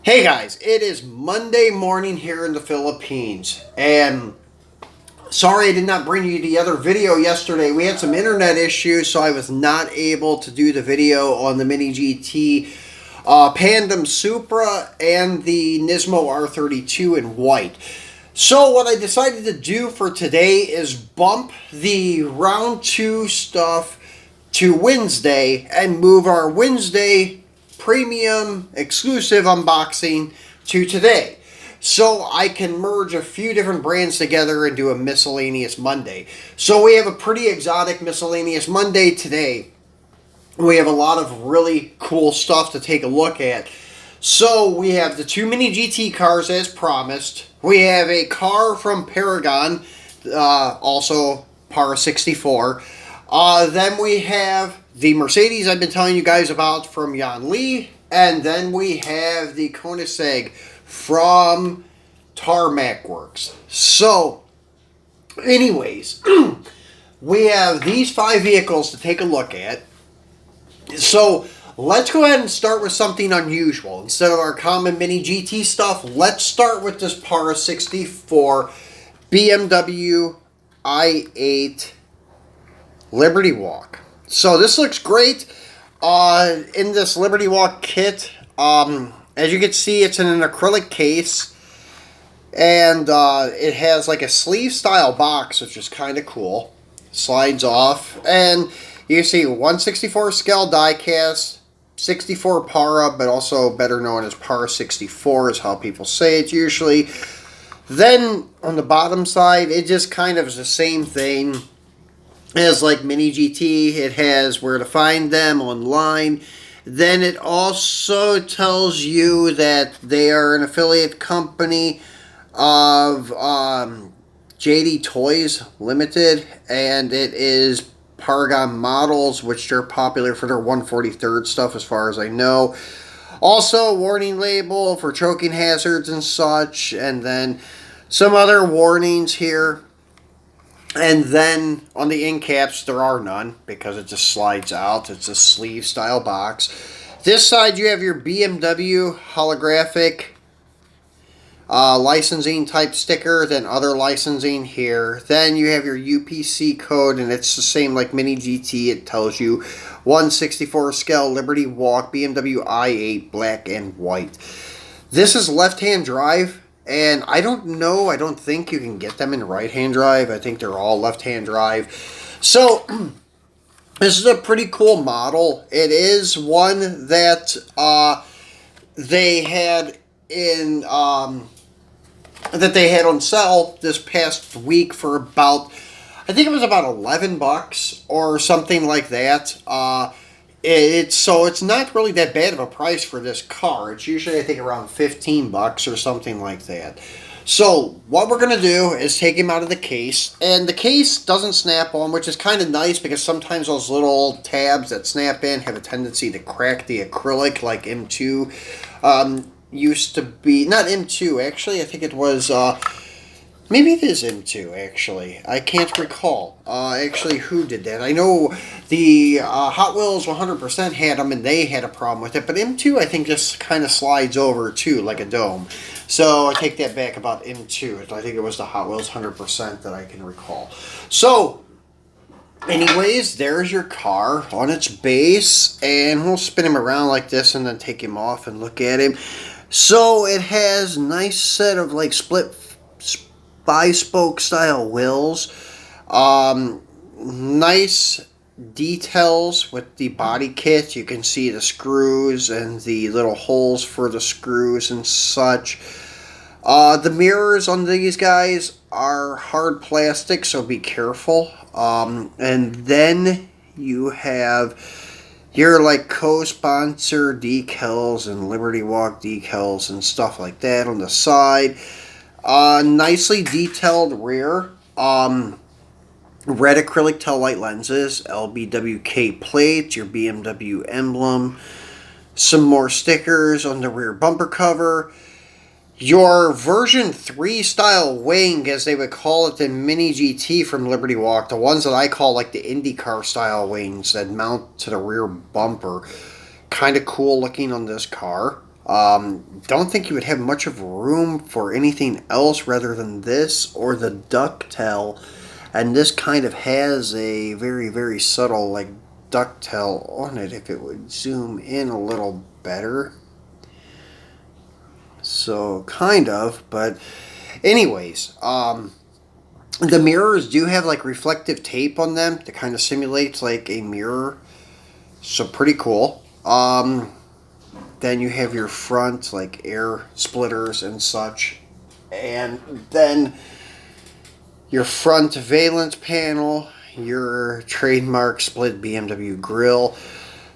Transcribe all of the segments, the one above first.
Hey guys, it is Monday morning here in the Philippines, and sorry I did not bring you the other video yesterday. We had some internet issues, so I was not able to do the video on the Mini GT Pandem Supra and the Nismo R32 in white. So what I decided to do for today is bump the round 2 stuff to Wednesday and move our Wednesday premium exclusive unboxing to today, so I can merge a few different brands together and do a miscellaneous Monday. So we have a pretty exotic miscellaneous Monday today. We have a lot of really cool stuff to take a look at. So we have the two Mini GT cars as promised. We have a car from Paragon, also par 64. Then we have the Mercedes I've been telling you guys about from Yuanli, and then we have the Koenigsegg from Tarmac Works. So, anyways, we have these 5 vehicles to take a look at. So, let's go ahead and start with something unusual. Instead of our common Mini GT stuff, let's start with this par 64 BMW i8 Liberty Walk. So this looks great in this Liberty Walk kit. As you can see, it's in an acrylic case, and it has like a sleeve style box, which is kind of cool. Slides off, and you see 1/64 scale die cast, 64 para, but also better known as par 64 is how people say it usually. Then on the bottom side, it just kind of is the same thing as like Mini GT. It has where to find them online. Then it also tells you that they are an affiliate company of JD Toys Limited, and it is Paragon models, which are popular for their 143rd stuff as far as I know. Also, warning label for choking hazards and such, and then some other warnings here. And then on the end caps, there are none because it just slides out. It's a sleeve style box. This side, you have your BMW holographic licensing type sticker, then other licensing here. Then you have your UPC code, and it's the same like Mini GT. It tells you 1/64 scale Liberty Walk BMW i8 black and white. This is left-hand drive. And I don't know, I don't think you can get them in right-hand drive. I think they're all left-hand drive. So, this is a pretty cool model. It is one that they had in that they had on sale this past week for about, I think it was about $11 or something like that. So it's not really that bad of a price for this car. It's usually, I think, around $15 or something like that. So what we're going to do is take him out of the case. And the case doesn't snap on, which is kind of nice because sometimes those little tabs that snap in have a tendency to crack the acrylic, like M2 used to be. Not M2, actually. I think it was... maybe it is M2, actually. I can't recall actually who did that. I know the Hot Wheels 100% had them, and they had a problem with it. But M2, I think, just kind of slides over, too, like a dome. So I take that back about M2. I think it was the Hot Wheels 100% that I can recall. So, anyways, there's your car on its base. And we'll spin him around like this and then take him off and look at him. So it has a nice set of, like, split bi-spoke style wheels. Nice details with the body kit. You can see the screws and the little holes for the screws and such. The mirrors on these guys are hard plastic, so be careful. And then you have your like co-sponsor decals and Liberty Walk decals and stuff like that on the side. Nicely detailed rear. Red acrylic tail light lenses, LBWK plate, your BMW emblem, some more stickers on the rear bumper cover, your version 3 style wing, as they would call it in Mini GT from Liberty Walk, the ones that I call like the IndyCar style wings that mount to the rear bumper. Kind of cool looking on this car. Don't think you would have much of room for anything else rather than this or the ducktail. And this kind of has a very, very subtle like ducktail on it if it would zoom in a little better. So kind of, but anyways, the mirrors do have like reflective tape on them to kind of simulate like a mirror. So pretty cool. Then you have your front like air splitters and such. And then your front valence panel, your trademark split BMW grille.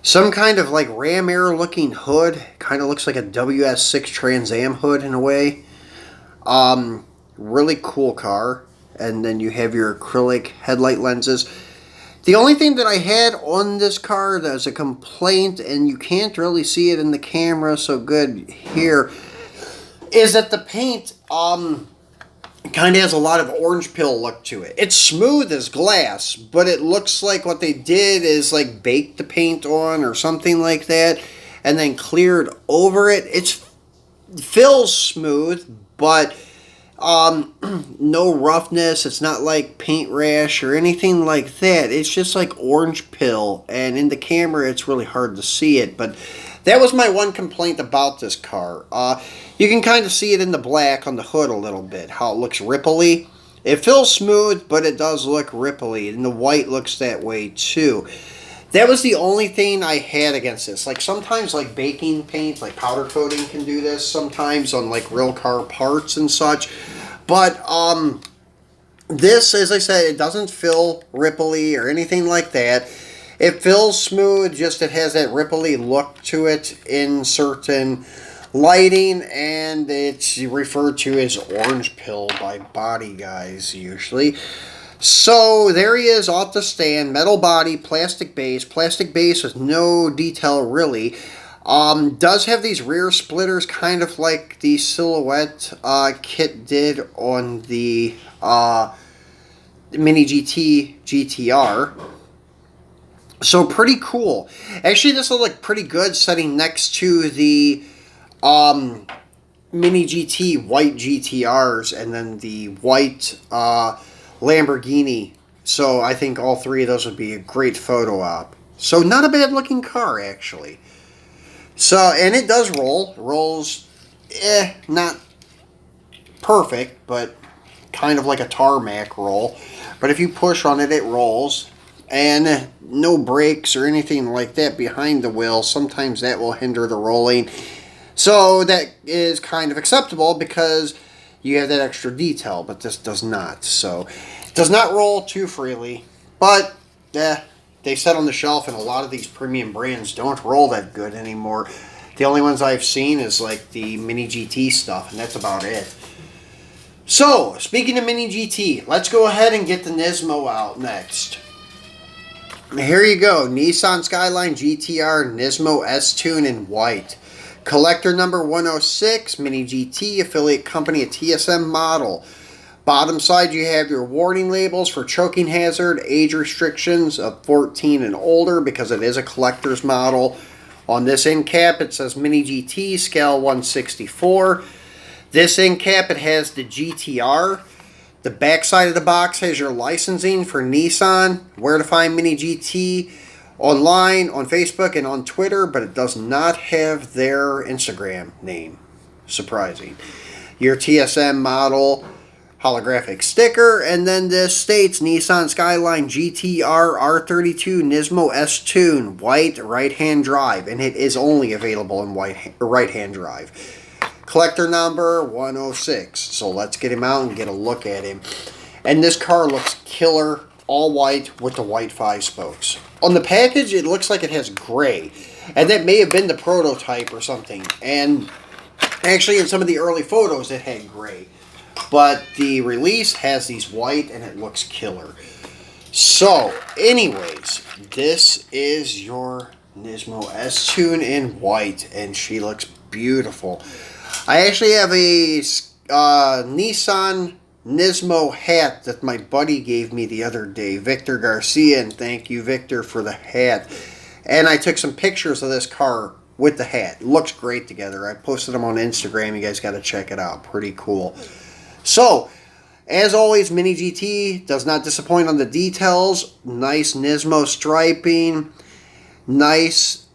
Some kind of like ram air looking hood. Kind of looks like a WS6 Trans Am hood in a way. Really cool car. And then you have your acrylic headlight lenses. The only thing that I had on this car that was a complaint, and you can't really see it in the camera so good here, is that the paint kind of has a lot of orange peel look to it. It's smooth as glass, but it looks like what they did is like bake the paint on or something like that and then cleared over it. It feels smooth, but no roughness. It's not like paint rash or anything like that. It's just like orange peel, and in the camera it's really hard to see it, but that was my one complaint about this car. You can kind of see it in the black on the hood a little bit, how it looks ripply. It feels smooth, but it does look ripply, and the white looks that way too. That was the only thing I had against this. Like sometimes like baking paint, like powder coating can do this sometimes on like real car parts and such. But this, as I said, it doesn't feel ripply or anything like that. It feels smooth, just it has that ripply look to it in certain lighting, and it's referred to as orange pill by body guys usually. So there he is off the stand, metal body, plastic base with no detail really. Does have these rear splitters kind of like the Silhouette kit did on the Mini GT GTR. So pretty cool. Actually, this will look pretty good sitting next to the Mini GT white GTRs and then the white Lamborghini. So I think all three of those would be a great photo op. So not a bad looking car actually. So, and it does roll. It rolls, not perfect, but kind of like a tarmac roll. But if you push on it, it rolls. And no brakes or anything like that behind the wheel. Sometimes that will hinder the rolling. So that is kind of acceptable because you have that extra detail, but this does not. So it does not roll too freely. But, they sit on the shelf, and a lot of these premium brands don't roll that good anymore. The only ones I've seen is like the Mini GT stuff, and that's about it. So, speaking of Mini GT, let's go ahead and get the Nismo out next. Here you go, Nissan Skyline GTR Nismo S-Tune in white. Collector number 106, Mini GT, affiliate company, a TSM model. Bottom side, you have your warning labels for choking hazard, age restrictions of 14 and older because it is a collector's model. On this end cap, it says Mini GT, scale 164. This end cap, it has the GTR. The back side of the box has your licensing for Nissan, where to find Mini GT online, on Facebook, and on Twitter, but it does not have their Instagram name. Surprising. Your TSM model holographic sticker, and then this states Nissan Skyline GTR R32 Nismo S-Tune white right-hand drive, and it is only available in right-hand drive. Collector number 106. So let's get him out and get a look at him. And this car looks killer, all white with the white 5 spokes. On the package, it looks like it has gray, and that may have been the prototype or something. And actually, in some of the early photos, it had gray. But the release has these white, and it looks killer. So, anyways, this is your Nismo S-Tune in white, and she looks beautiful. I actually have a Nissan Nismo hat that my buddy gave me the other day, Victor Garcia, and thank you, Victor, for the hat. And I took some pictures of this car with the hat. It looks great together. I posted them on Instagram. You guys got to check it out. Pretty cool. So, as always, Mini GT does not disappoint on the details. Nice Nismo striping. Nice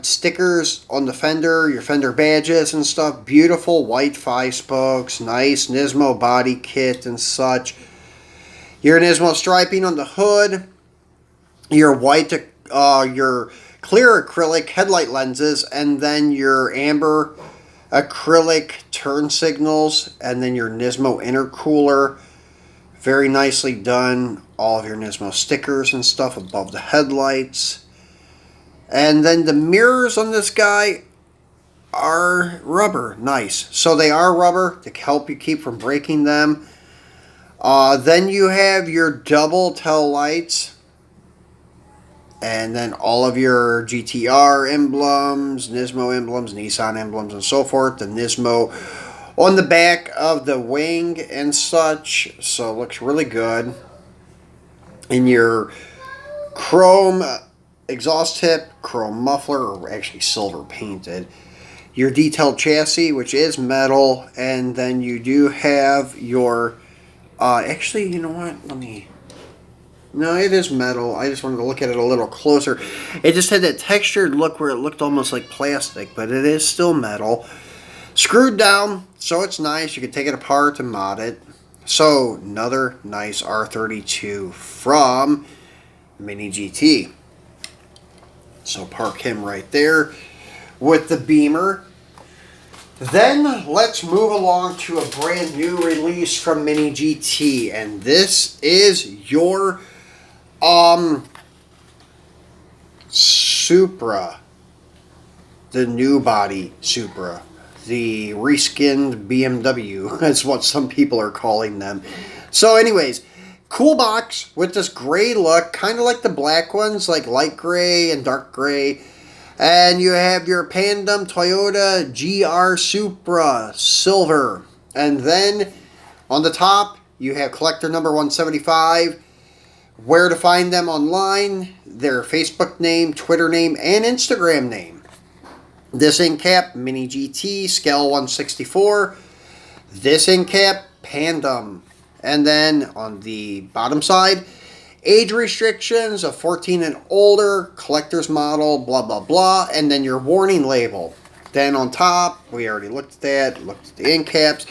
stickers on the fender, your fender badges and stuff. Beautiful white 5-spokes. Nice Nismo body kit and such. Your Nismo striping on the hood. Your white, your clear acrylic headlight lenses, and then your amber acrylic turn signals, and then your Nismo intercooler. Very nicely done. All of your Nismo stickers and stuff above the headlights. And then the mirrors on this guy are rubber. Nice. So they are rubber to help you keep from breaking them. Then you have your double tail lights. And then all of your GTR emblems, Nismo emblems, Nissan emblems, and so forth. The Nismo on the back of the wing and such. So it looks really good. And your chrome exhaust tip, chrome muffler, or actually silver painted. Your detailed chassis, which is metal. And then you do have your... actually, you know what? Let me... No, it is metal. I just wanted to look at it a little closer. It just had that textured look where it looked almost like plastic, but it is still metal. Screwed down, so it's nice. You can take it apart and mod it. So, another nice R32 from Mini GT. So, park him right there with the Beamer. Then, let's move along to a brand new release from Mini GT. And this is your... Supra, the new body Supra, the reskinned BMW, that's what some people are calling them. So anyways, cool box with this gray look, kind of like the black ones, like light gray and dark gray. And you have your Pandem Toyota GR Supra silver. And then on the top, you have collector number 175. Where to find them online, their Facebook name, Twitter name, and Instagram name. This end cap, Mini GT, scale 1/64. This end cap, Pandem. And then on the bottom side, age restrictions of 14 and older, collector's model, blah, blah, blah. And then your warning label. Then on top, we already looked at that, looked at the end caps.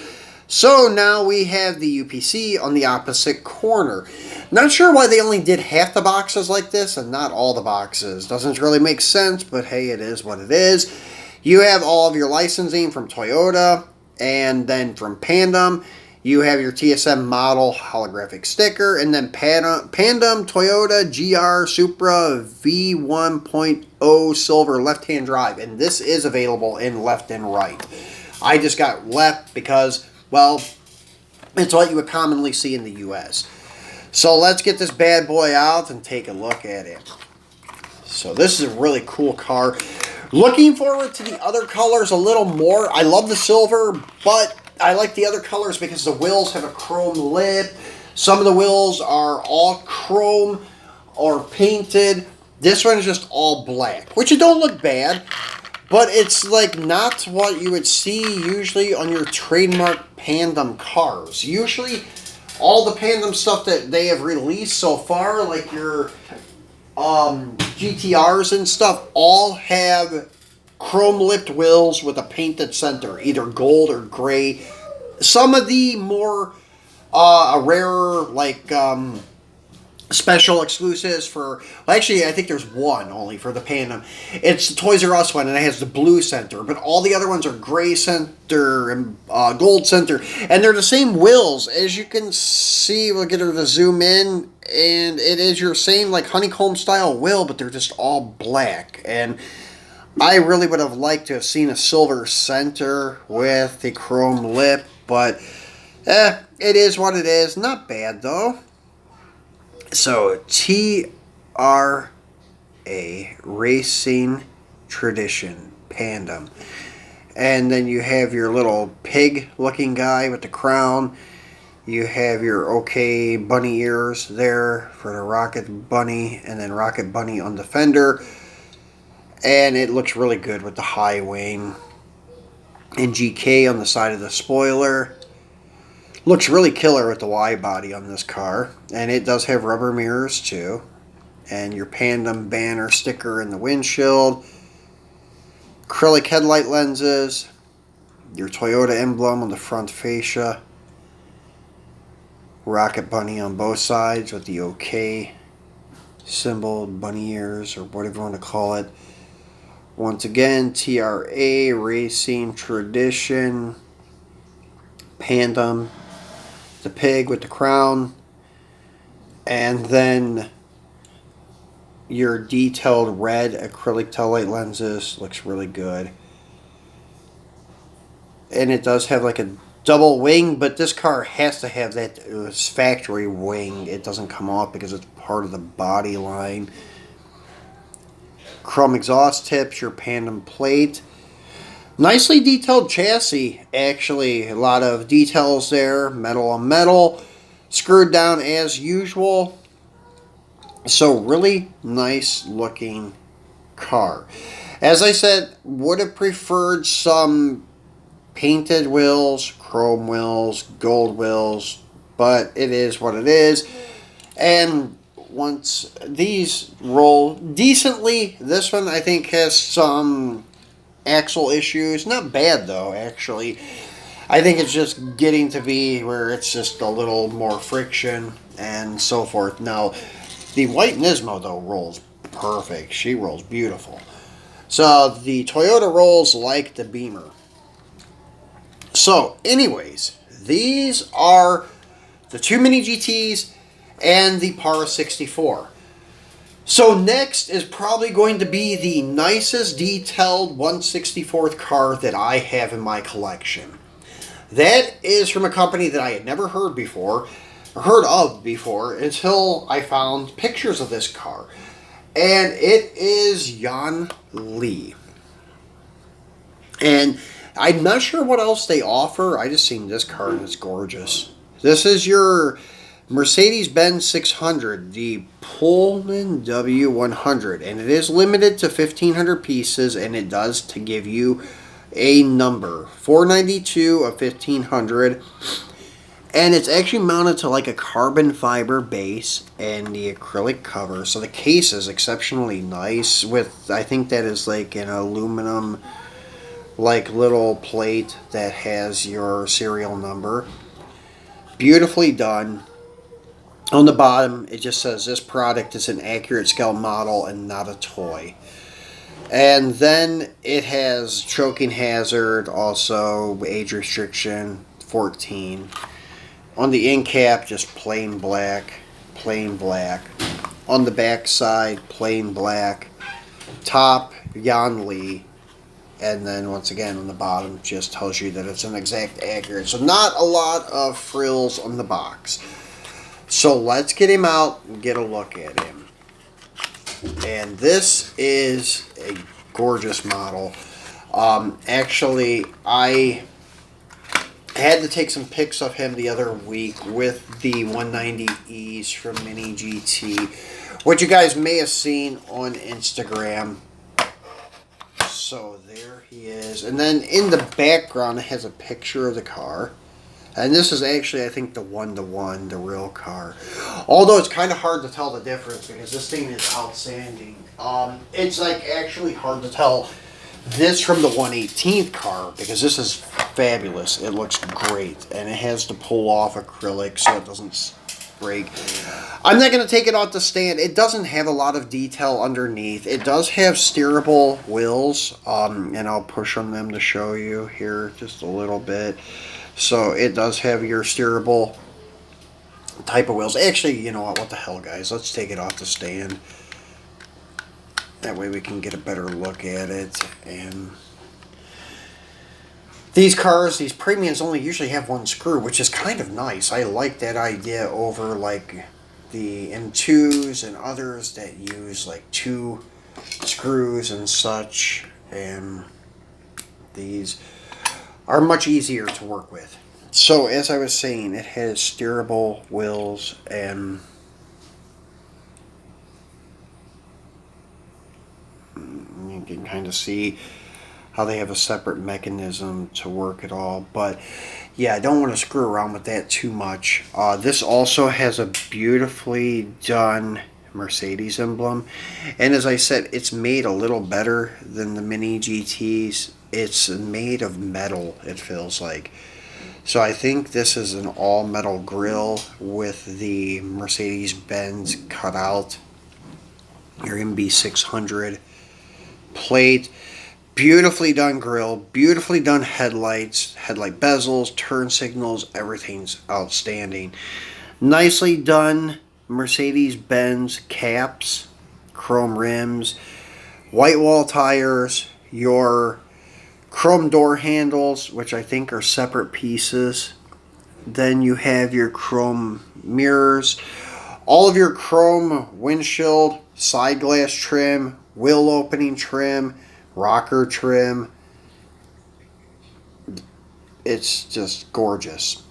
So now we have the UPC on the opposite corner. Not sure why they only did half the boxes like this and not all the boxes. Doesn't really make sense, but hey, it is what it is. You have all of your licensing from Toyota, and then from Pandem, you have your TSM model holographic sticker, and then Pandem Toyota GR Supra V1.0 silver left-hand drive. And this is available in left and right. I just got left because... well, it's what you would commonly see in the U.S. So let's get this bad boy out and take a look at it. So this is a really cool car. Looking forward to the other colors a little more. I love the silver, but I like the other colors because the wheels have a chrome lip. Some of the wheels are all chrome or painted. This one is just all black, which it don't look bad. But it's like not what you would see usually on your trademark Pandem cars. Usually all the Pandem stuff that they have released so far, like your GTRs and stuff, all have chrome-lipped wheels with a painted center, either gold or gray. Some of the more rarer, like... special exclusives for... well, actually, I think there's one only for the Pandem. It's the Toys R Us one, and it has the blue center. But all the other ones are gray center and gold center. And they're the same wheels. As you can see, we'll get her to zoom in. And it is your same, like, honeycomb-style wheel, but they're just all black. And I really would have liked to have seen a silver center with the chrome lip. But, it is what it is. Not bad, though. So, TRA Racing Tradition Pandem. And then you have your little pig-looking guy with the crown. You have your OK bunny ears there for the Rocket Bunny, and then Rocket Bunny on the fender. And it looks really good with the high wing. And GK on the side of the spoiler. Looks really killer with the wide body on this car. And it does have rubber mirrors too. And your Pandem banner sticker in the windshield. Acrylic headlight lenses. Your Toyota emblem on the front fascia. Rocket bunny on both sides with the OK symbol, bunny ears, or whatever you want to call it. Once again, TRA, Racing Tradition, Pandem, the pig with the crown, and then your detailed red acrylic taillight lenses. Looks really good. And it does have like a double wing, but this car has to have that factory wing. It doesn't come off because it's part of the body line. Chrome exhaust tips, your Pandem plate. Nicely detailed chassis, actually. A lot of details there, metal on metal, screwed down as usual. So really nice looking car. As I said, would have preferred some painted wheels, chrome wheels, gold wheels, but it is what it is. And once these roll decently, this one I think has some axle issues. Not bad though, actually. I think it's just getting to be where it's just a little more friction and so forth. Now, the white Nismo though rolls perfect. She rolls beautiful. So the Toyota rolls like the Beamer. So anyways, these are the two Mini GTs and the Para 64. So next is probably going to be the nicest detailed 1/64th car that I have in my collection. That is from a company that I had never heard of before until I found pictures of this car. And it is Yuanli. And I'm not sure what else they offer. I just seen this car and it's gorgeous. This is your Mercedes-Benz 600, the Pullman W100, and it is limited to 1,500 pieces, and it does to give you a number, 492 of 1,500, and it's actually mounted to like a carbon fiber base and the acrylic cover, so the case is exceptionally nice with, I think that is like an aluminum like little plate that has your serial number. Beautifully done. On the bottom, it just says this product is an accurate scale model and not a toy. And then it has choking hazard, also age restriction, 14. On the end cap, just plain black, plain black. On the back side, plain black. Top, Yuanli. And then once again on the bottom, just tells you that it's an exact accurate. So not a lot of frills on the box. So let's get him out and get a look at him. And this is a gorgeous model. Actually, I had to take some pics of him the other week with the 190Es from Mini GT, which you guys may have seen on Instagram. So there he is. And then in the background, it has a picture of the car. And this is actually, I think, the 1-to-1, the real car. Although it's kind of hard to tell the difference because this thing is outstanding. It's like actually hard to tell this from the 1/18th car because this is fabulous. It looks great. And it has to pull off acrylic so it doesn't break. I'm not going to take it off the stand. It doesn't have a lot of detail underneath. It does have steerable wheels. And I'll push on them to show you here just a little bit. So it does have your steerable type of wheels. Actually, you know what the hell, guys? Let's take it off the stand. That way we can get a better look at it. And these cars, these premiums only usually have one screw, which is kind of nice. I like that idea over like the M2s and others that use like 2 screws and such. And these are much easier to work with. So as I was saying, it has steerable wheels and you can kind of see how they have a separate mechanism to work it all. But yeah, I don't want to screw around with that too much. This also has a beautifully done Mercedes emblem, and as I said, it's made a little better than the Mini GTs. It's made of metal, it feels like. So I think this is an all metal grille with the Mercedes-Benz cutout, your MB600 plate. Beautifully done grille, beautifully done headlights, headlight bezels, turn signals, everything's outstanding. Nicely done Mercedes-Benz caps, chrome rims, white wall tires, your chrome door handles, which I think are separate pieces. Then you have your chrome mirrors, all of your chrome windshield, side glass trim, wheel opening trim, rocker trim. It's just gorgeous.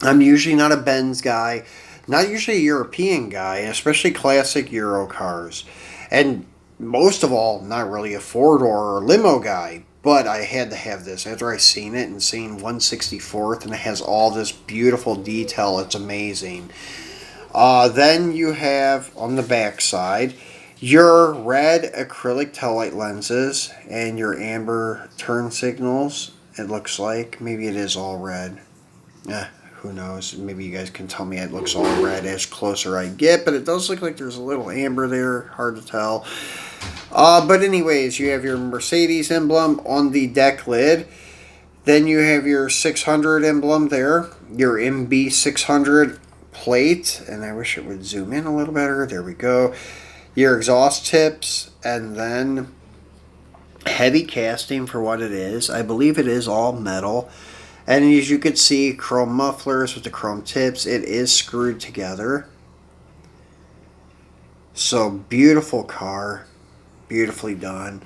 I'm usually not a Benz guy, not usually a European guy, especially classic Euro cars. And most of all, not really a four-door or limo guy, but I had to have this after I seen it and seen 164th, and it has all this beautiful detail. It's amazing. Then you have on the back side your red acrylic taillight lenses and your amber turn signals. It looks like maybe it is all red. Who knows? Maybe you guys can tell me it looks all red as closer I get, but it does look like there's a little amber there. Hard to tell. But anyways, you have your Mercedes emblem on the deck lid. Then you have your 600 emblem there, your MB600 plate, and I wish it would zoom in a little better. There we go. Your exhaust tips, and then heavy casting for what it is. I believe it is all metal. And as you can see, chrome mufflers with the chrome tips. It is screwed together. So beautiful car. Beautifully done.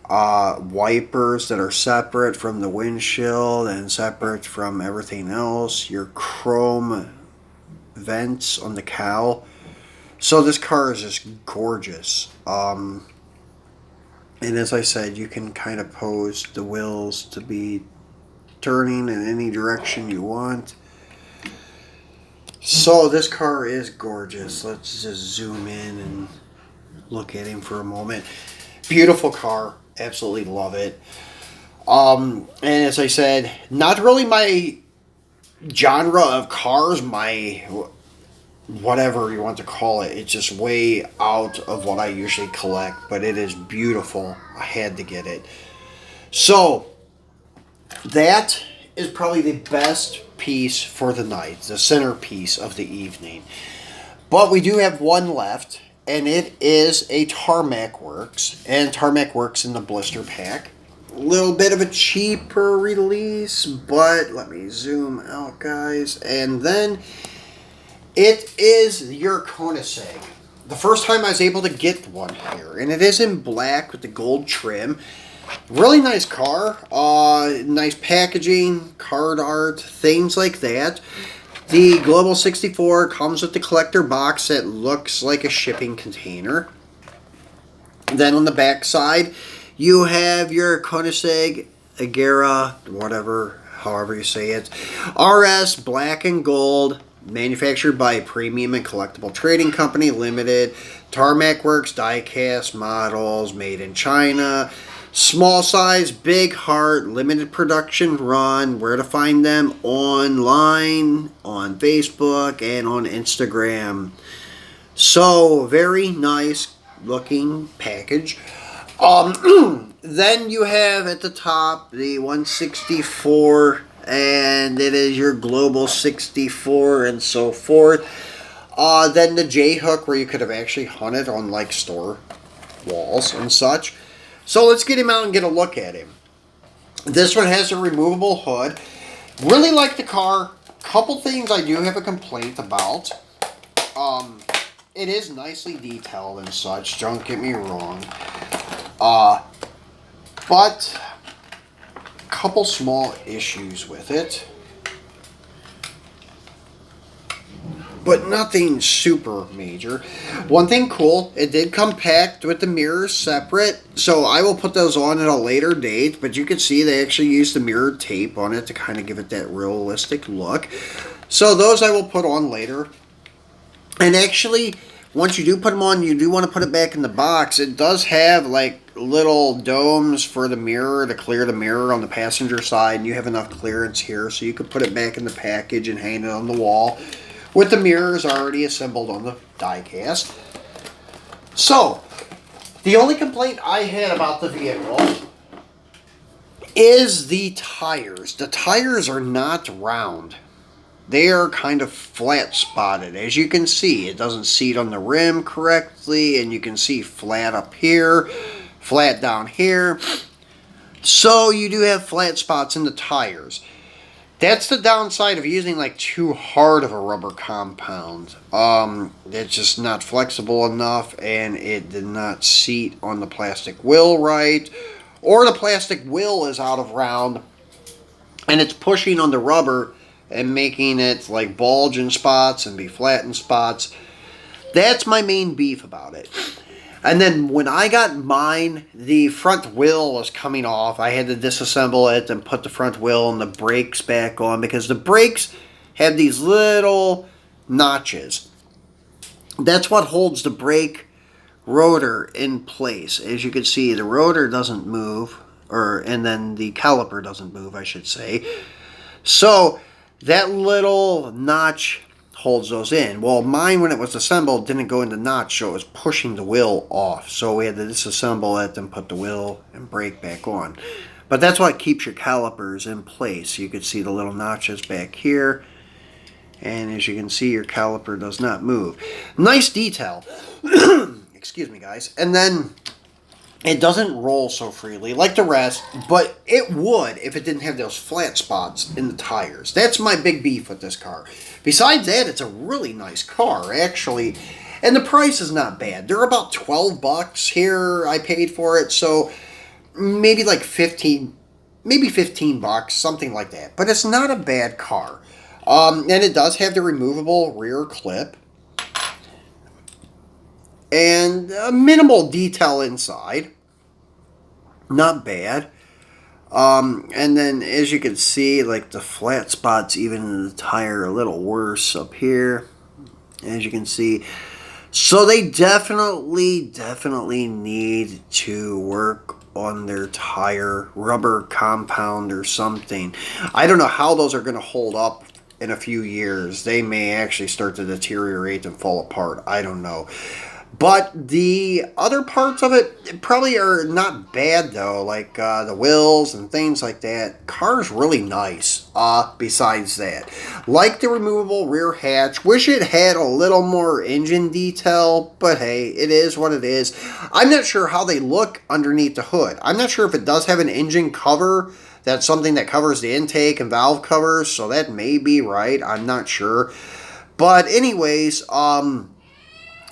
Wipers that are separate from the windshield and separate from everything else. Your chrome vents on the cowl. So this car is just gorgeous. And as I said, you can kind of pose the wheels to be turning in any direction you want. So this car is gorgeous. Let's just zoom in and look at him for a moment. Beautiful car. Absolutely love it. And as I said, not really my genre of cars, my whatever you want to call it. It's just way out of what I usually collect, but it is beautiful. I had to get it. So that is probably the best piece for the night, the centerpiece of the evening. But we do have one left, and it is a Tarmac Works, and Tarmac Works in the blister pack. A little bit of a cheaper release, but let me zoom out, guys. And then it is your Koenigsegg. The first time I was able to get one here, and it is in black with the gold trim. Really nice car, nice packaging, card art, things like that. The Global 64 comes with the collector box that looks like a shipping container. Then on the back side, you have your Koenigsegg Agera, whatever, however you say it. RS, black and gold, manufactured by Premium and Collectible Trading Company Limited. Tarmac Works die-cast models, made in China. Small size, big heart, limited production run. Where to find them? Online, on Facebook, and on Instagram. So, very nice looking package. Then you have at the top the 164, and it is your Global 64 and so forth. Then the J-hook, where you could have actually hung it on like store walls and such. So let's get him out and get a look at him. This one has a removable hood. Really like the car. Couple things I do have a complaint about. It is nicely detailed and such, don't get me wrong. But a couple small issues with it. but nothing super major. One thing cool, it did come packed with the mirrors separate, so I will put those on at a later date, but you can see they actually used the mirror tape on it to kind of give it that realistic look. So those I will put on later. And actually, once you do put them on, you do want to put it back in the box. It does have like little domes for the mirror to clear the mirror on the passenger side, and you have enough clearance here so you could put it back in the package and hang it on the wall with the mirrors already assembled on the die cast. So the only complaint I had about the vehicle is the tires. The tires are not round. They are kind of flat spotted. As you can see, it doesn't seat on the rim correctly, and you can see flat up here, flat down here. So you do have flat spots in the tires. That's the downside of using like too hard of a rubber compound. It's just not flexible enough, and it did not seat on the plastic wheel right, or the plastic wheel is out of round and it's pushing on the rubber and making it like bulge in spots and be flat in spots. That's my main beef about it. And then when I got mine, the front wheel was coming off. I had to disassemble it and put the front wheel and the brakes back on, because the brakes have these little notches. That's what holds the brake rotor in place. As you can see, the rotor doesn't move, and then the caliper doesn't move, I should say. So that little notch holds those in. Well, mine, when it was assembled, didn't go in the notch, so it was pushing the wheel off. So we had to disassemble it and put the wheel and brake back on. But that's what keeps your calipers in place. You can see the little notches back here. And as you can see, your caliper does not move. Nice detail. Excuse me, guys. And then it doesn't roll so freely like the rest, but it would if it didn't have those flat spots in the tires. That's my big beef with this car. Besides that, it's a really nice car, actually. And the price is not bad. They're about 12 bucks here. I paid for it, so maybe like 15 bucks, something like that. But it's not a bad car. And it does have the removable rear clip. And minimal detail inside. Not bad. And then as you can see, like the flat spots even in the tire are a little worse up here, as you can see. So they definitely need to work on their tire, rubber compound or something. I don't know how those are going to hold up in a few years. They may actually start to deteriorate and fall apart. I don't know. But the other parts of it probably are not bad, though, like the wheels and things like that. Car's really nice, besides that. Like the removable rear hatch. Wish it had a little more engine detail, but hey, it is what it is. I'm not sure how they look underneath the hood. I'm not sure if it does have an engine cover. That's something that covers the intake and valve covers, so that may be right. I'm not sure. But anyways,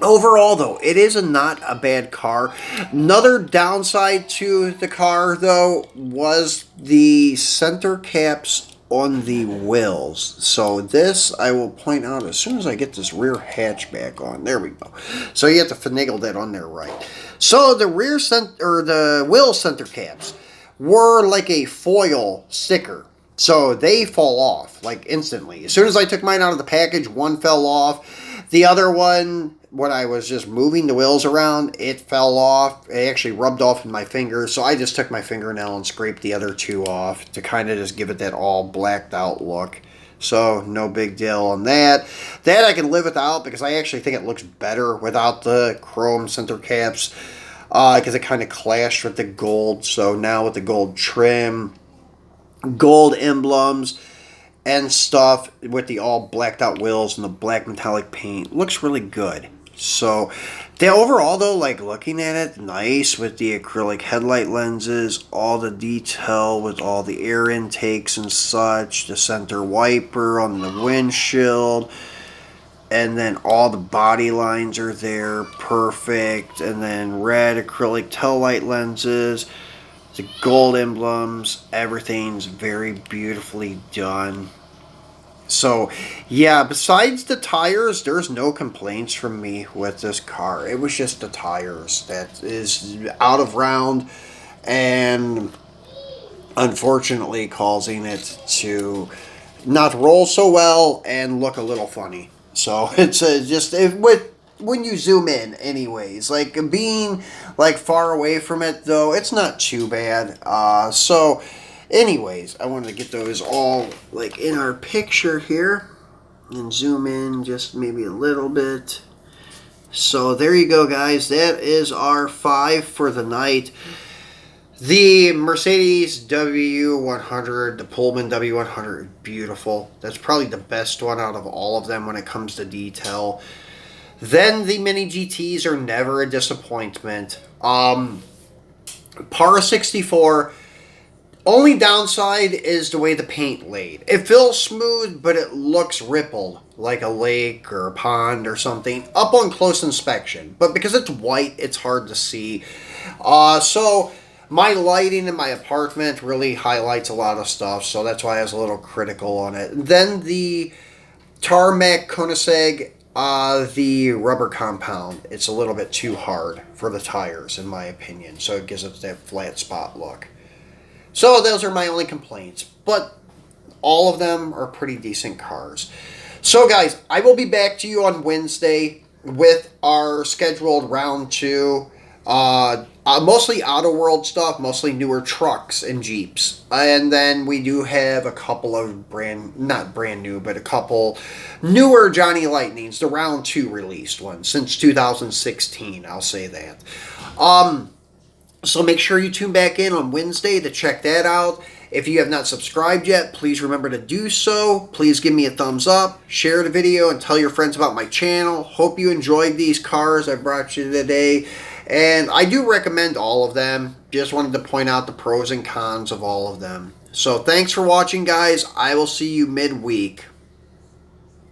overall, though, it is not a bad car. Another downside to the car, though, was the center caps on the wheels. So this, I will point out as soon as I get this rear hatch back on. There we go. So you have to finagle that on there right. So the the wheel center caps were like a foil sticker. So they fall off like instantly. As soon as I took mine out of the package, one fell off. The other one, when I was just moving the wheels around, it fell off. It actually rubbed off in my fingers, so I just took my fingernail and scraped the other two off to kind of just give it that all blacked out look. So no big deal on that. That I can live without, because I actually think it looks better without the chrome center caps, because it kind of clashed with the gold. So now with the gold trim, gold emblems and stuff, with the all blacked out wheels and the black metallic paint, looks really good. So the overall, though, like looking at it, nice with the acrylic headlight lenses, all the detail with all the air intakes and such, the center wiper on the windshield, and then all the body lines are there, perfect. And then red acrylic tail light lenses, the gold emblems, everything's very beautifully done. So, yeah, besides the tires, there's no complaints from me with this car. It was just the tires that is out of round and unfortunately causing it to not roll so well and look a little funny. So, it's when you zoom in anyways, like being like far away from it though, it's not too bad. So anyways, I wanted to get those all like in our picture here and zoom in just maybe a little bit. So there you go, guys. That is our 5 for the night. The Mercedes W100, the Pullman W100, beautiful. That's probably the best one out of all of them when it comes to detail. Then the Mini GTs are never a disappointment. Par 64, only downside is the way the paint laid. It feels smooth, but it looks rippled, like a lake or a pond or something, up on close inspection. But because it's white, it's hard to see. So my lighting in my apartment really highlights a lot of stuff, so that's why I was a little critical on it. Then the Tarmac Koenigsegg, the rubber compound, it's a little bit too hard for the tires, in my opinion, so it gives it that flat spot look. So those are my only complaints, but all of them are pretty decent cars. So guys, I will be back to you on Wednesday with our scheduled round 2. Mostly Auto World stuff, mostly newer trucks and Jeeps. And then we do have a couple of not brand new, but a couple newer Johnny Lightnings, the round 2 released ones since 2016, I'll say that. So make sure you tune back in on Wednesday to check that out. If you have not subscribed yet, please remember to do so. Please give me a thumbs up, share the video, and tell your friends about my channel. Hope you enjoyed these cars I brought you today. And I do recommend all of them. Just wanted to point out the pros and cons of all of them. So thanks for watching, guys. I will see you midweek.